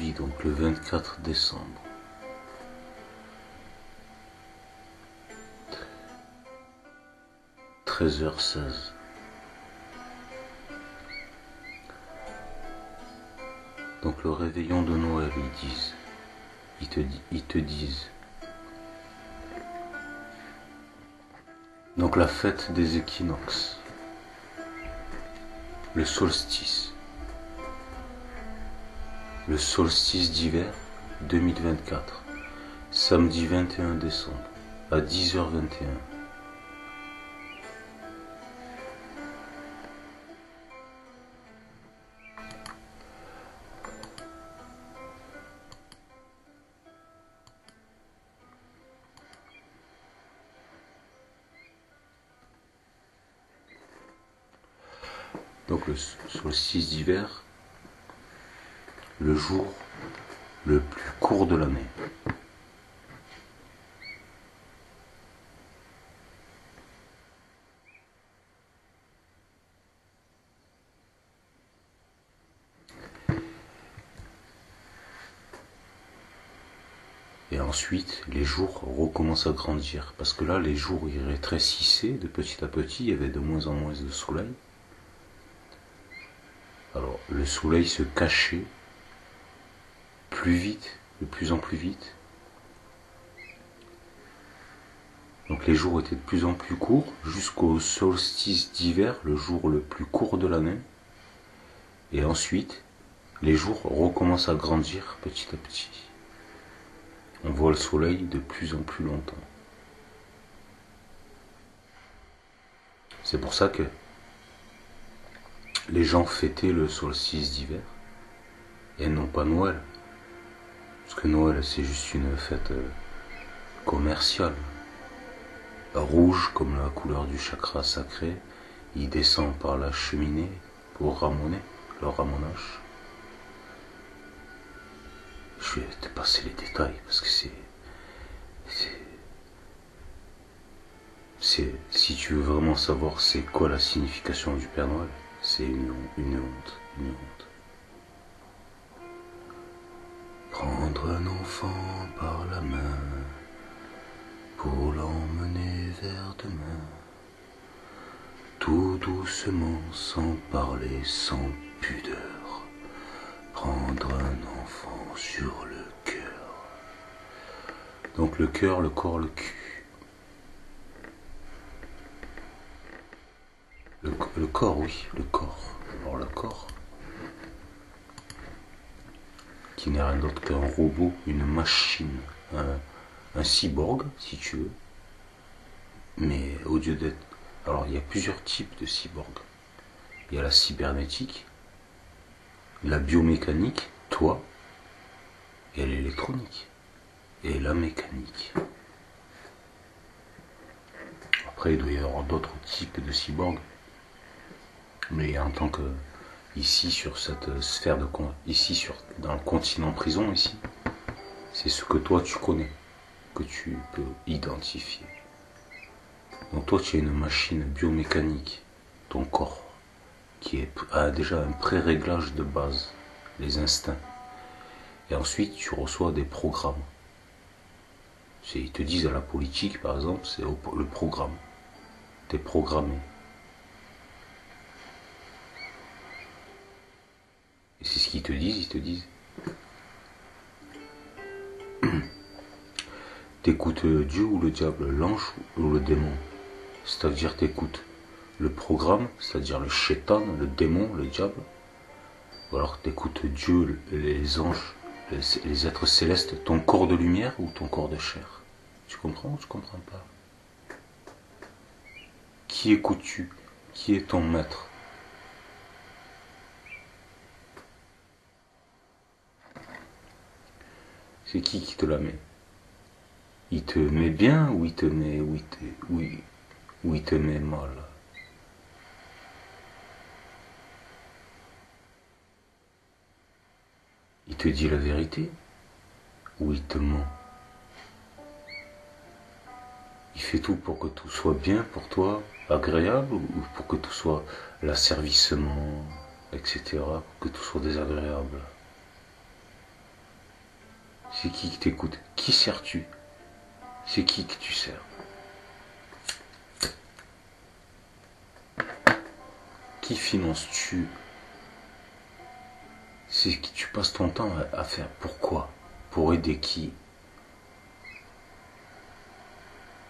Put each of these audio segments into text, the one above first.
aujourd'hui, donc le 24 décembre. « 13h16. Donc le réveillon de Noël, ils te disent. Donc la fête des équinoxes, le solstice d'hiver 2024, samedi 21 décembre à 10h21. Donc le solstice d'hiver, le jour le plus court de l'année. Et ensuite, les jours recommencent à grandir. Parce que là, les jours, ils rétrécissaient de petit à petit, il y avait de moins en moins de soleil. Alors, le soleil se cachait plus vite, de plus en plus vite. Donc les jours étaient de plus en plus courts, jusqu'au solstice d'hiver, le jour le plus court de l'année. Et ensuite, les jours recommencent à grandir petit à petit. On voit le soleil de plus en plus longtemps. C'est pour ça que les gens fêtaient le solstice d'hiver et non pas Noël. Parce que Noël, c'est juste une fête commerciale. Rouge comme la couleur du chakra sacré, il descend par la cheminée pour ramoner, le ramonage. Je vais te passer les détails parce que si tu veux vraiment savoir c'est quoi la signification du Père Noël, c'est une honte. Prendre un enfant par la main pour l'emmener vers demain, tout doucement, sans parler, sans pudeur, prendre un enfant sur le cœur. Donc le cœur, le corps, le cul. Le corps, oui, le corps. Alors le corps, qui n'est rien d'autre qu'un robot, une machine, un cyborg, si tu veux. Mais au lieu d'être... Alors il y a plusieurs types de cyborgs. Il y a la cybernétique, la biomécanique, toi, et l'électronique, et la mécanique. Après il doit y avoir d'autres types de cyborgs. Mais en tant que ici sur cette sphère de ici dans le continent prison ici, c'est ce que toi tu connais, que tu peux identifier. Donc toi tu as une machine biomécanique, ton corps, qui a déjà un pré-réglage de base, les instincts. Et ensuite tu reçois des programmes. Ils te disent à la politique par exemple, c'est le programme. T'es programmé. Et c'est ce qu'ils te disent, t'écoutes Dieu ou le diable, l'ange ou le démon. C'est-à-dire t'écoutes le programme, c'est-à-dire le shaitan, le démon, le diable. Ou alors t'écoutes Dieu, les anges, les êtres célestes, ton corps de lumière ou ton corps de chair. Tu comprends ou tu comprends pas? Qui écoutes-tu? Qui est ton maître? C'est qui te la met? Il te met bien ou il te met ou il te met mal? Il te dit la vérité ou il te ment? Il fait tout pour que tout soit bien pour toi, agréable, ou pour que tout soit l'asservissement, etc., pour que tout soit désagréable? C'est qui t'écoute? Qui sers-tu? C'est qui que tu sers? Qui finances-tu? C'est qui tu passes ton temps à faire? Pourquoi? Pour aider qui?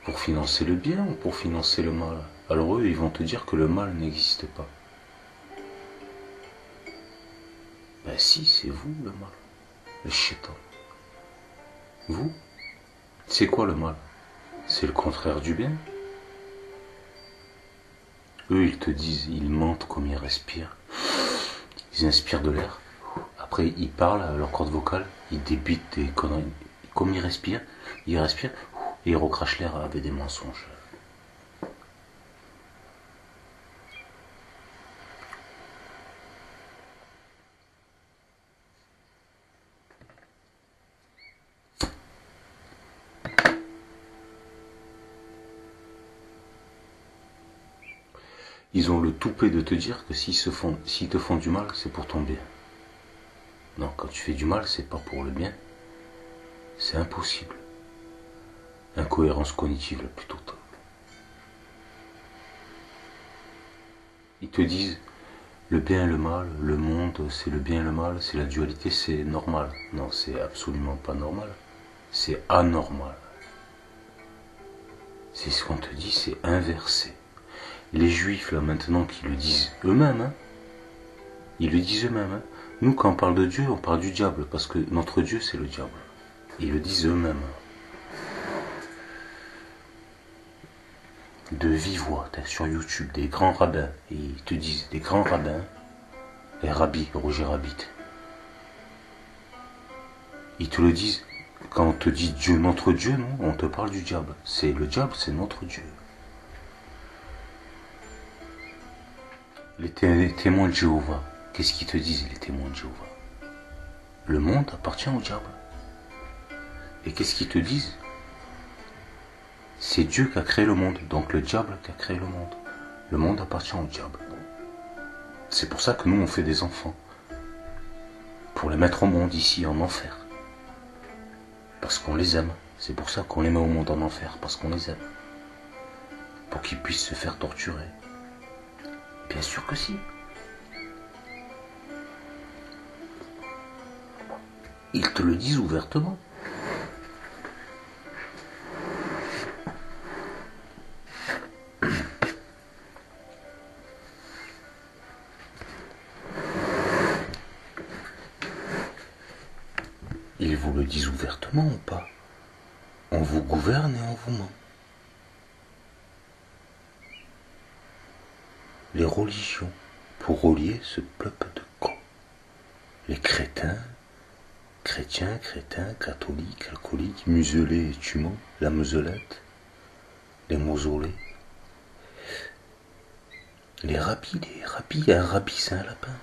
Pour financer le bien ou pour financer le mal? Alors eux, ils vont te dire que le mal n'existe pas. Ben si, c'est vous le mal, le shaitan. Vous, c'est quoi le mal? C'est le contraire du bien. Eux, ils te disent, ils mentent comme ils respirent. Ils inspirent de l'air. Après, ils parlent à leur corde vocale. Ils débitent des conneries. Comme ils respirent et ils recrachent l'air avec des mensonges. Ils ont le toupet de te dire que s'ils te font du mal, c'est pour ton bien. Non, quand tu fais du mal, c'est pas pour le bien. C'est impossible. Incohérence cognitive la plus totale. Ils te disent le bien et le mal, le monde, c'est le bien et le mal, c'est la dualité, c'est normal. Non, c'est absolument pas normal. C'est anormal. C'est ce qu'on te dit, c'est inversé. Les juifs, là, maintenant, qui le disent eux-mêmes, hein, ils le disent eux-mêmes. Hein. Nous, quand on parle de Dieu, on parle du diable, parce que notre Dieu, c'est le diable. Ils le disent eux-mêmes. De vive voix, sur YouTube, des grands rabbins, et ils te disent, des grands rabbins, et Rabbi, Roger Rabbit. Ils te le disent, quand on te dit Dieu, notre Dieu, nous, on te parle du diable. C'est le diable, c'est notre Dieu. Les témoins de Jéhovah, qu'est-ce qu'ils te disent, les témoins de Jéhovah? Le monde appartient au diable. Et qu'est-ce qu'ils te disent? C'est Dieu qui a créé le monde, donc le diable qui a créé le monde. Le monde appartient au diable. C'est pour ça que nous, on fait des enfants. Pour les mettre au monde ici, en enfer. Parce qu'on les aime. C'est pour ça qu'on les met au monde en enfer, parce qu'on les aime. Pour qu'ils puissent se faire torturer. Bien sûr que si. Ils te le disent ouvertement. Ils vous le disent ouvertement ou pas? On vous gouverne et on vous ment. Les religions, pour relier ce peuple de cons. Les chrétiens, catholiques, alcooliques, muselés et tumants, la muselette, les mausolées. Les rabbis, un rabbi c'est un lapin.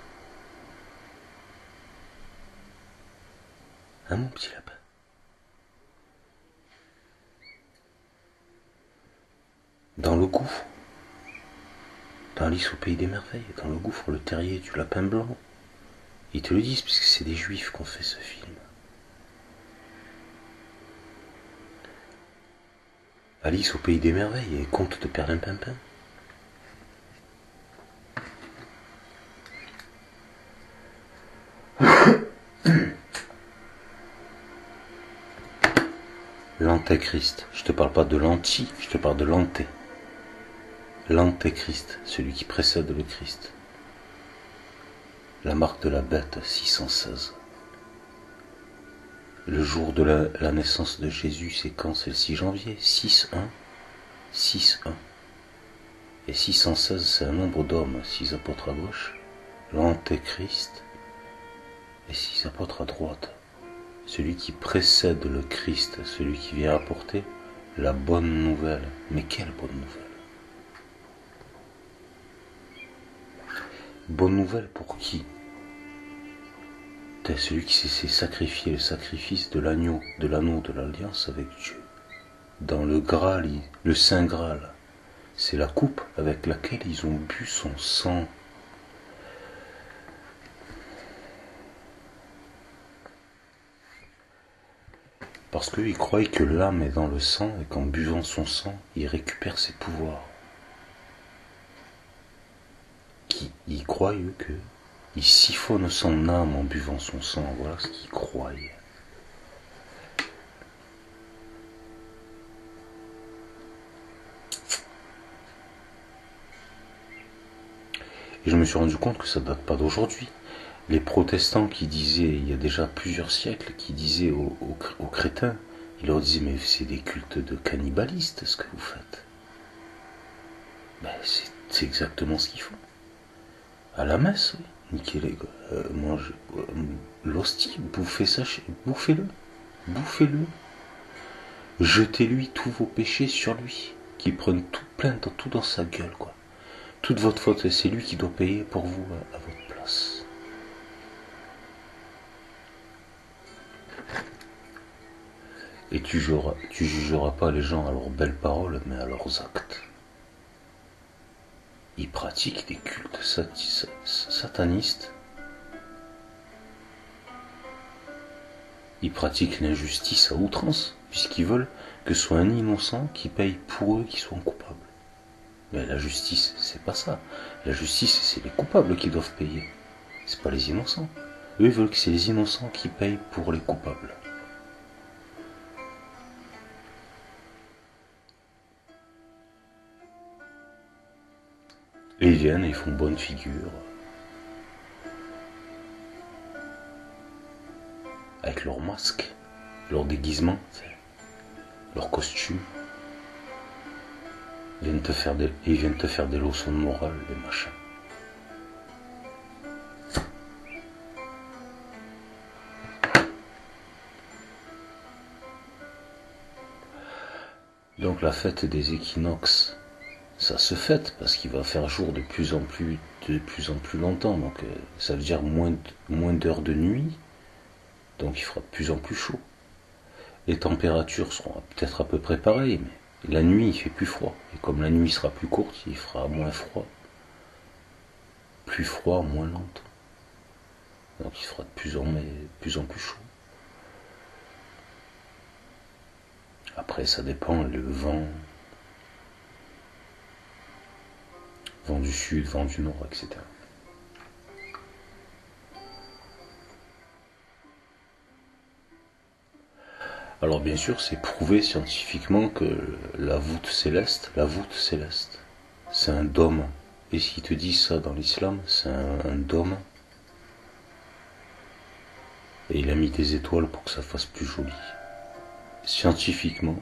Hein, mon petit lapin? Dans le gouffre, dans Alice au pays des merveilles, dans le gouffre, le terrier du lapin blanc. Ils te le disent puisque c'est des juifs qui ont fait ce film. Alice au pays des merveilles et conte de Perlimpinpin. L'antéchrist. Je te parle pas de l'anti, je te parle de l'anté. L'antéchrist, celui qui précède le Christ. La marque de la bête 616. Le jour de la naissance de Jésus, c'est quand? C'est le 6 janvier. 6-1. 6-1. Et 616, c'est un nombre d'hommes. 6 apôtres à gauche. L'antéchrist. Et 6 apôtres à droite. Celui qui précède le Christ. Celui qui vient apporter la bonne nouvelle. Mais quelle bonne nouvelle? Bonne nouvelle pour qui? T'es celui qui s'est sacrifié, le sacrifice de l'agneau, de l'alliance avec Dieu. Dans le Graal, le Saint Graal, c'est la coupe avec laquelle ils ont bu son sang. Parce qu'ils croient que l'âme est dans le sang et qu'en buvant son sang, il récupère ses pouvoirs. Ils croient, eux, qu'il siphonne son âme en buvant son sang. Voilà ce qu'ils croient. Et je me suis rendu compte que ça date pas d'aujourd'hui. Les protestants qui disaient, il y a déjà plusieurs siècles, qui disaient aux crétins, ils leur disaient, mais c'est des cultes de cannibalistes ce que vous faites. Ben, c'est exactement ce qu'ils font. À la messe, oui. Niquez les gars. L'hostie, bouffez-le. Bouffez-le. Jetez-lui tous vos péchés sur lui. Qu'il prenne tout dans sa gueule, quoi. Toute votre faute, c'est lui qui doit payer pour vous à votre place. Et tu jugeras pas les gens à leurs belles paroles, mais à leurs actes. Ils pratiquent des cultes satanistes. Ils pratiquent l'injustice à outrance, puisqu'ils veulent que ce soit un innocent qui paye pour eux qui sont coupables. Mais la justice, c'est pas ça. La justice, c'est les coupables qui doivent payer. C'est pas les innocents. Eux, ils veulent que c'est les innocents qui payent pour les coupables. Et ils viennent et ils font bonne figure. Avec leur masque, leur déguisement, leur costume. Ils viennent te faire des leçons de morale, des machins. Donc la fête des équinoxes, ça se fête parce qu'il va faire jour de plus en plus longtemps. Donc ça veut dire moins d'heures de nuit. Donc il fera de plus en plus chaud. Les températures seront peut-être à peu près pareilles, mais la nuit il fait plus froid. Et comme la nuit sera plus courte, il fera moins froid. Plus froid, moins longtemps. Donc il fera de plus en plus chaud. Après ça dépend, le vent du sud, vent du nord, etc. Alors bien sûr, c'est prouvé scientifiquement que la voûte céleste, c'est un dôme. Et s'ils te disent ça dans l'islam, c'est un dôme. Et il a mis des étoiles pour que ça fasse plus joli. Scientifiquement,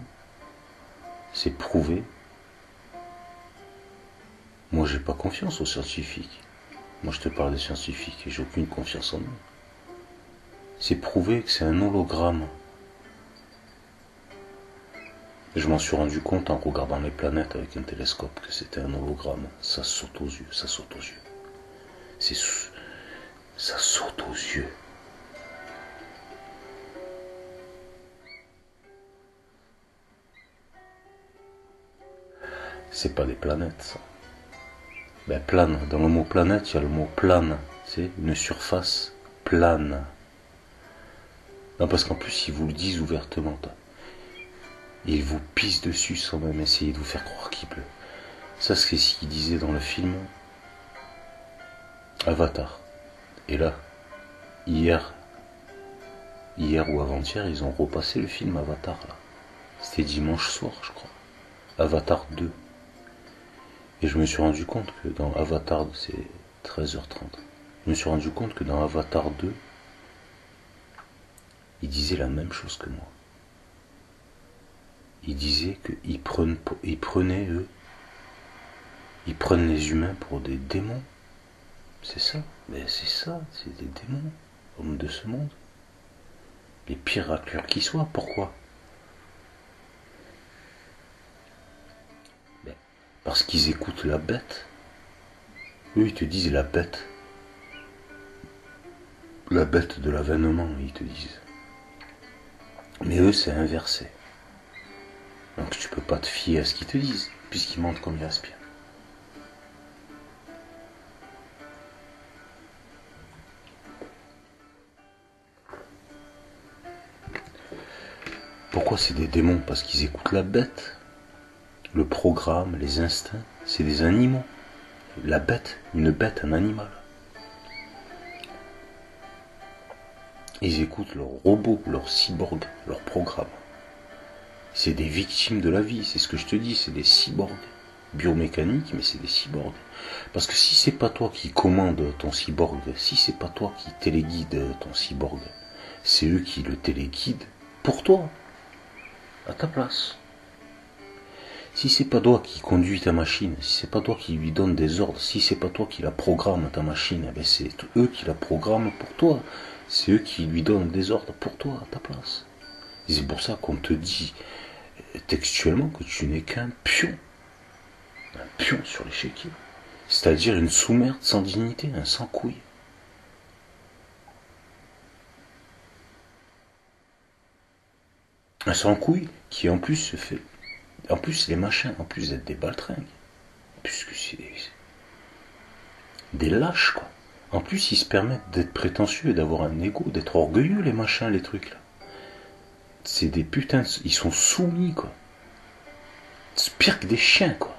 c'est prouvé. Moi, j'ai pas confiance aux scientifiques. Moi, je te parle des scientifiques et j'ai aucune confiance en eux. C'est prouvé que c'est un hologramme. Et je m'en suis rendu compte en regardant les planètes avec un télescope que c'était un hologramme. Ça saute aux yeux, ça saute aux yeux. Ça saute aux yeux. C'est pas des planètes, ça. Ben, plane. Dans le mot planète, il y a le mot plane. C'est une surface plane. Non, parce qu'en plus, ils vous le disent ouvertement. Ils vous pissent dessus sans même essayer de vous faire croire qu'il pleut. Ça, c'est ce qu'ils disaient dans le film Avatar. Et là, hier ou avant-hier, ils ont repassé le film Avatar, là. C'était dimanche soir, je crois. Avatar 2. Et je me suis rendu compte que dans Avatar, c'est 13h30. Je me suis rendu compte que dans Avatar 2, ils disaient la même chose que moi. Ils disaient qu'ils prenaient les humains pour des démons. C'est ça. Mais c'est ça, c'est des démons, hommes de ce monde. Les pires raclures qui soient. Pourquoi? Parce qu'ils écoutent la bête. Eux, ils te disent la bête. La bête de l'avènement, ils te disent. Mais eux, c'est inversé. Donc tu peux pas te fier à ce qu'ils te disent, puisqu'ils mentent comme ils respirent. Pourquoi c'est des démons? Parce qu'ils écoutent la bête. Le programme, les instincts, c'est des animaux. La bête, une bête, un animal. Ils écoutent leurs robots, leurs cyborgs, leurs programmes. C'est des victimes de la vie, c'est ce que je te dis, c'est des cyborgs. Biomécaniques, mais c'est des cyborgs. Parce que si c'est pas toi qui commande ton cyborg, si c'est pas toi qui téléguide ton cyborg, c'est eux qui le téléguident pour toi, à ta place. Si c'est pas toi qui conduis ta machine, si c'est pas toi qui lui donne des ordres, si c'est pas toi qui la programme ta machine, eh ben c'est eux qui la programment pour toi. C'est eux qui lui donnent des ordres pour toi, à ta place. Et c'est pour ça qu'on te dit textuellement que tu n'es qu'un pion. Un pion sur l'échiquier. C'est-à-dire une sous-merde sans dignité, un sans-couille. Un sans-couille qui en plus se fait... En plus les machins, en plus d'être des baltringues. Puisque c'est des lâches, quoi. En plus ils se permettent d'être prétentieux, d'avoir un ego, d'être orgueilleux, les machins, les trucs là. C'est des putains, ils sont soumis, quoi. C'est pire que des chiens, quoi.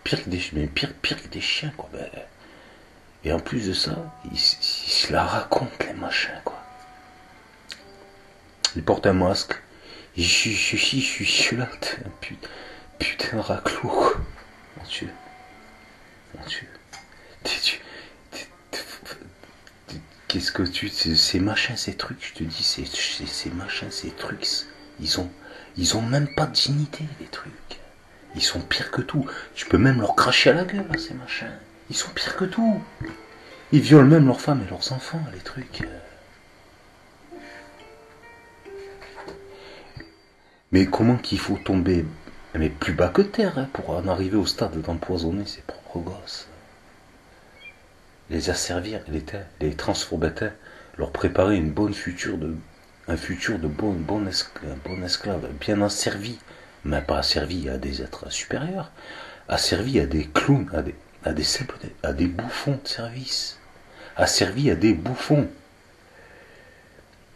Pire que des chiens, quoi. Ben, et en plus de ça, ils se la racontent, les machins, quoi. Ils portent un masque. Je suis là, putain raclou, quoi. Mon Dieu. Qu'est-ce que ces machins, ces trucs, je te dis, ces machins, ces trucs, ils ont même pas de dignité, les trucs. Ils sont pires que tout. Tu peux même leur cracher à la gueule, hein, ces machins. Ils sont pires que tout. Ils violent même leurs femmes et leurs enfants, les trucs. Mais comment qu'il faut tomber, mais plus bas que terre, hein, pour en arriver au stade d'empoisonner ses propres gosses. Les asservir, les transformer, leur préparer un futur de bon esclave, bien asservi, mais pas asservi à des êtres supérieurs, asservi à des clowns, à des bouffons de service, asservi à des bouffons.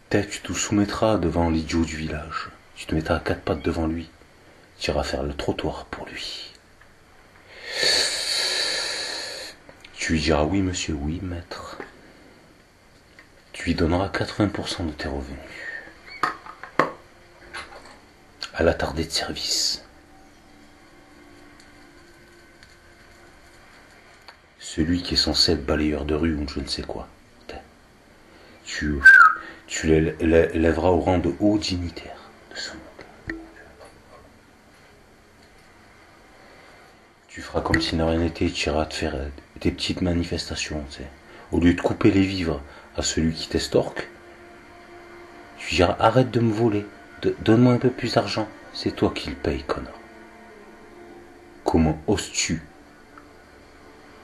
Tu te soumettras devant l'idiot du village, tu te mettras à quatre pattes devant lui, tu iras faire le trottoir pour lui. Tu lui diras oui monsieur, oui maître. Tu lui donneras 80% de tes revenus. À l'attardé de service. Celui qui est censé être balayeur de rue ou je ne sais quoi. Tu l'élèveras au rang de haut dignitaire de ce monde. Tu feras comme si n'a rien été, tu iras te faire des petites manifestations, tu sais. Au lieu de couper les vivres à celui qui t'estorque, tu diras arrête de me voler, donne-moi un peu plus d'argent, c'est toi qui le payes, connard. Comment oses-tu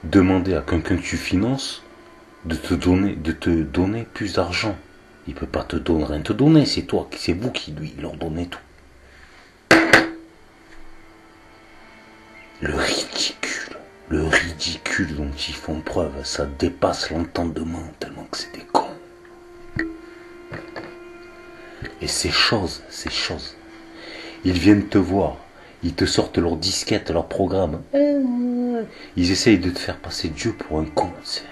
demander à quelqu'un que tu finances de te donner plus d'argent? Il peut pas rien te donner, c'est vous qui lui leur donnez tout. Le ridicule dont ils font preuve, ça dépasse l'entendement tellement que c'est des cons. Et ces choses, ils viennent te voir, ils te sortent leurs disquettes, leurs programmes. Ils essayent de te faire passer Dieu pour un con, tu sais.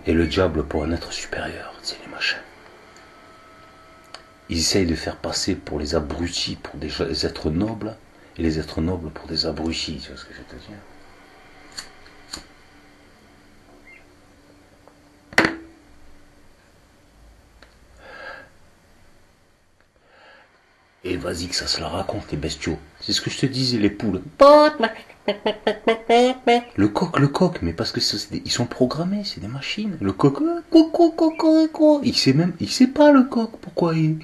Et le diable pour un être supérieur, c'est les machins. Ils essayent de faire passer pour les abrutis, pour des êtres nobles, et les êtres nobles pour des abrutis, tu vois ce que je veux te dire. Et vas-y que ça se la raconte, les bestiaux. C'est ce que je te disais, les poules. Le coq, mais parce que ils sont programmés, c'est des machines. Le coq, il sait pas le coq, pourquoi il...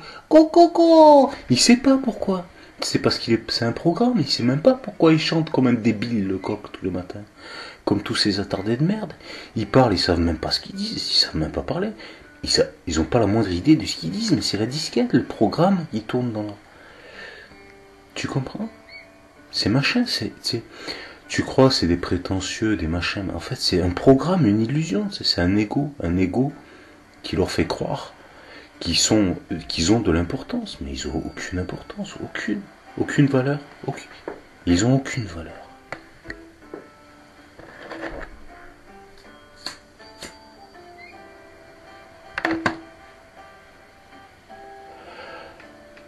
Il sait pas pourquoi. C'est parce c'est un programme, il sait même pas pourquoi il chante comme un débile, le coq, tous les matins. Comme tous ces attardés de merde. Ils parlent, ils savent même pas ce qu'ils disent, ils savent même pas parler. Ils ont pas la moindre idée de ce qu'ils disent, mais c'est la disquette, le programme, il tourne dans leur... Tu comprends? Ces machins, tu crois c'est des prétentieux, des machins, mais en fait c'est un programme, une illusion, c'est un ego qui leur fait croire qu'ils ont de l'importance, mais ils n'ont aucune importance, aucune valeur, aucune. Ils n'ont aucune valeur.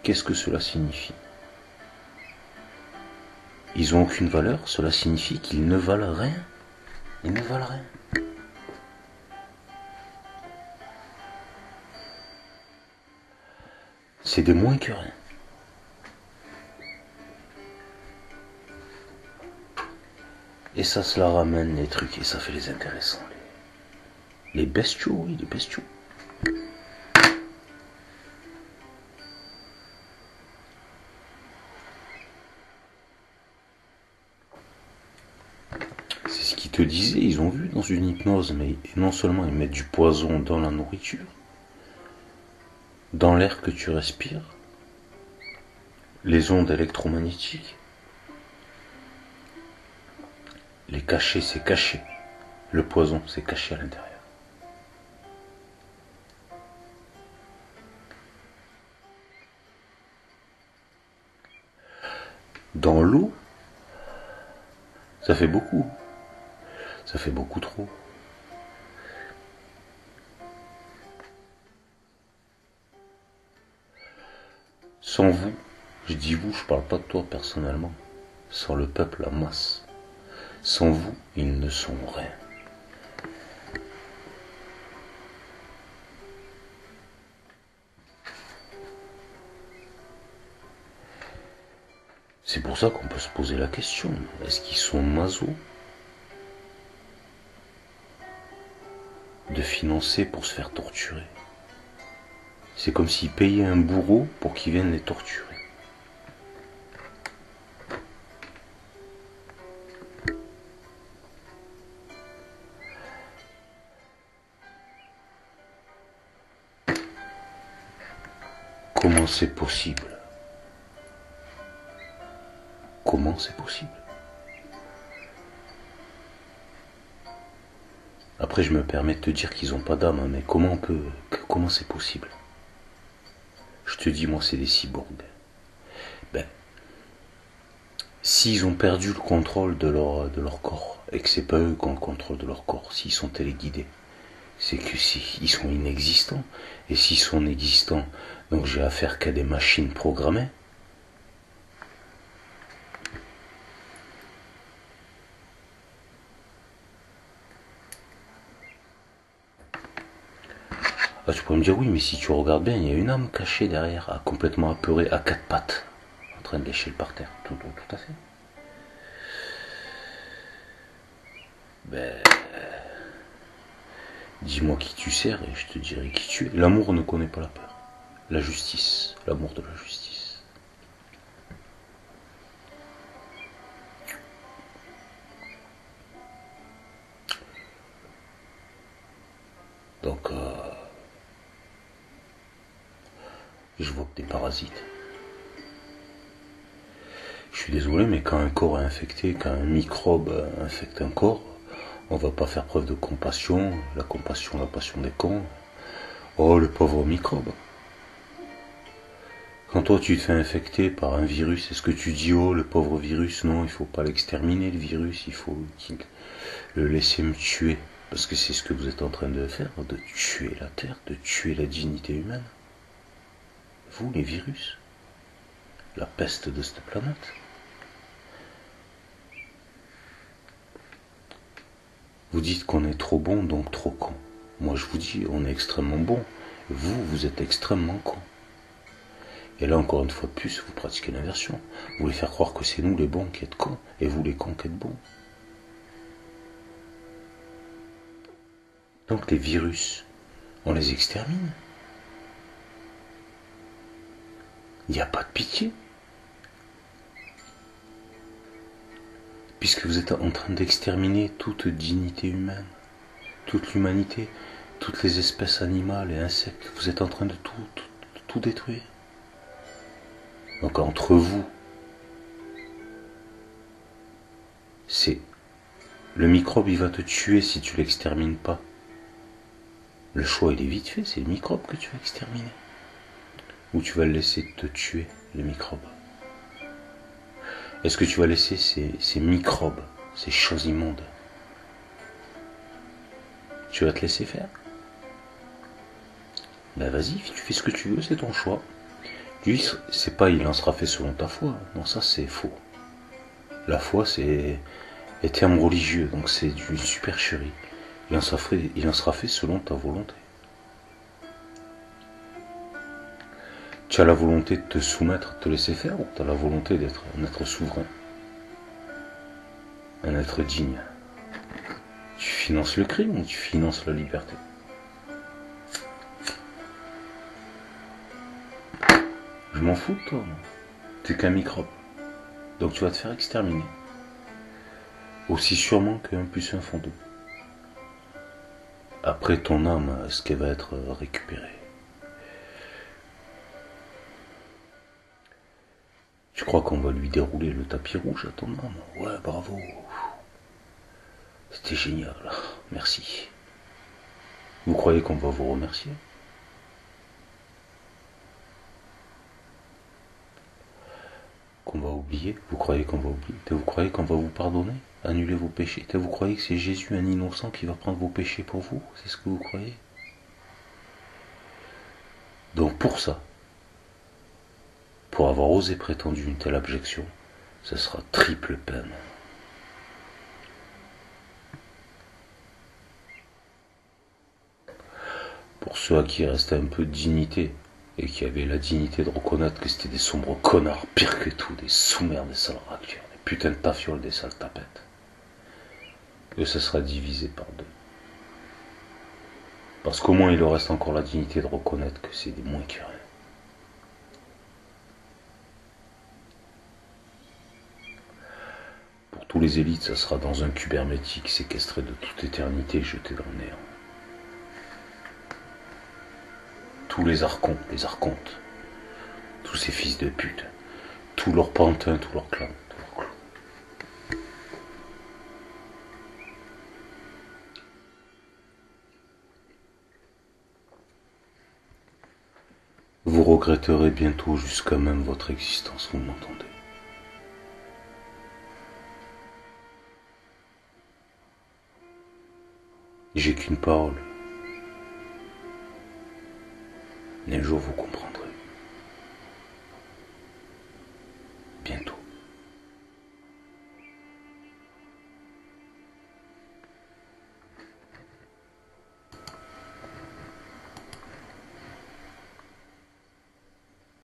Qu'est-ce que cela signifie? Ils n'ont aucune valeur, cela signifie qu'ils ne valent rien. Ils ne valent rien. C'est des moins que rien. Et ça, cela ramène les trucs et ça fait les intéressants. Les bestiaux, oui, les bestiaux. C'est ce qu'ils te disaient, ils ont vu dans une hypnose, mais non seulement ils mettent du poison dans la nourriture, dans l'air que tu respires, les ondes électromagnétiques, les cachets, c'est caché. Le poison, c'est caché à l'intérieur. Dans l'eau, ça fait beaucoup. Ça fait beaucoup trop. Sans vous, je dis vous, je parle pas de toi personnellement, sans le peuple, la masse. Sans vous, ils ne sont rien. C'est pour ça qu'on peut se poser la question, est-ce qu'ils sont masos de financer pour se faire torturer? C'est comme s'ils payaient un bourreau pour qu'il vienne les torturer. Comment c'est possible? Comment c'est possible? Après, je me permets de te dire qu'ils n'ont pas d'âme, hein, mais comment c'est possible? Je te dis, moi, c'est des cyborgs. Ben, s'ils ont perdu le contrôle de leur corps, et que c'est pas eux qui ont le contrôle de leur corps, s'ils sont téléguidés, c'est que ils sont inexistants. Et s'ils sont inexistants, donc j'ai affaire qu'à des machines programmées. Ah, tu pourrais me dire oui, mais si tu regardes bien, il y a une âme cachée derrière, complètement apeurée, à quatre pattes, en train de lécher le par terre. Tout à fait. Ben, dis-moi qui tu sers et je te dirai qui tu es. L'amour ne connaît pas la peur. La justice, l'amour de la justice. Donc, je vois que des parasites. Je suis désolé, mais quand un corps est infecté, quand un microbe infecte un corps, on va pas faire preuve de compassion, la compassion, la passion des cons. Oh, le pauvre microbe. Quand toi tu te fais infecter par un virus, est-ce que tu dis oh le pauvre virus? Non, il faut pas l'exterminer le virus, il faut le laisser me tuer. Parce que c'est ce que vous êtes en train de faire, de tuer la Terre, de tuer la dignité humaine. Vous, les virus, la peste de cette planète. Vous dites qu'on est trop bon, donc trop con. Moi je vous dis, on est extrêmement bon. Vous, vous êtes extrêmement con. Et là, encore une fois de plus, vous pratiquez l'inversion. Vous voulez faire croire que c'est nous les bons qui êtes cons, et vous les cons qui êtes bons. Donc les virus, on les extermine. Il n'y a pas de pitié. Puisque vous êtes en train d'exterminer toute dignité humaine, toute l'humanité, toutes les espèces animales et insectes, vous êtes en train de tout détruire. Donc entre vous, c'est le microbe, il va te tuer si tu l'extermines pas. Le choix, il est vite fait, c'est le microbe que tu vas exterminer. Ou tu vas le laisser te tuer, le microbe. Est-ce que tu vas laisser ces microbes, ces choses immondes, tu vas te laisser faire? Ben vas-y, tu fais ce que tu veux, c'est ton choix. Lui, c'est pas il en sera fait selon ta foi. Non, ça c'est faux. La foi, c'est des termes religieux, donc c'est d'une supercherie. Il en sera fait selon ta volonté. Tu as la volonté de te soumettre, de te laisser faire, ou tu as la volonté d'être un être souverain, un être digne? Tu finances le crime ou tu finances la liberté? Je m'en fous de toi, t'es qu'un microbe. Donc tu vas te faire exterminer. Aussi sûrement qu'un plus un font deux. Après ton âme, est-ce qu'elle va être récupérée? Tu crois qu'on va lui dérouler le tapis rouge à ton âme? Ouais, bravo. C'était génial. Merci. Vous croyez qu'on va vous remercier? Qu'on va oublier? Vous croyez qu'on va oublier? Vous croyez qu'on va vous pardonner? Annuler vos péchés? Vous croyez que c'est Jésus, un innocent, qui va prendre vos péchés pour vous? C'est ce que vous croyez? Donc pour ça, pour avoir osé prétendre une telle abjection, ce sera triple peine. Pour ceux à qui restait un peu de dignité, et qui avaient la dignité de reconnaître que c'était des sombres connards, pire que tout, des sous-merdes, des sales raclures, des putains de tafioles, des sales tapettes, eux, ça sera divisé par deux. Parce qu'au moins il leur reste encore la dignité de reconnaître que c'est des moins que rien. Pour tous les élites, ça sera dans un cube hermétique, séquestré de toute éternité, jeté dans le néant. Tous les archontes, tous ces fils de pute, tous leurs pantins, tous leurs clans, Vous regretterez bientôt jusqu'à même votre existence, vous m'entendez? J'ai qu'une parole. Mais un jour vous comprendrez.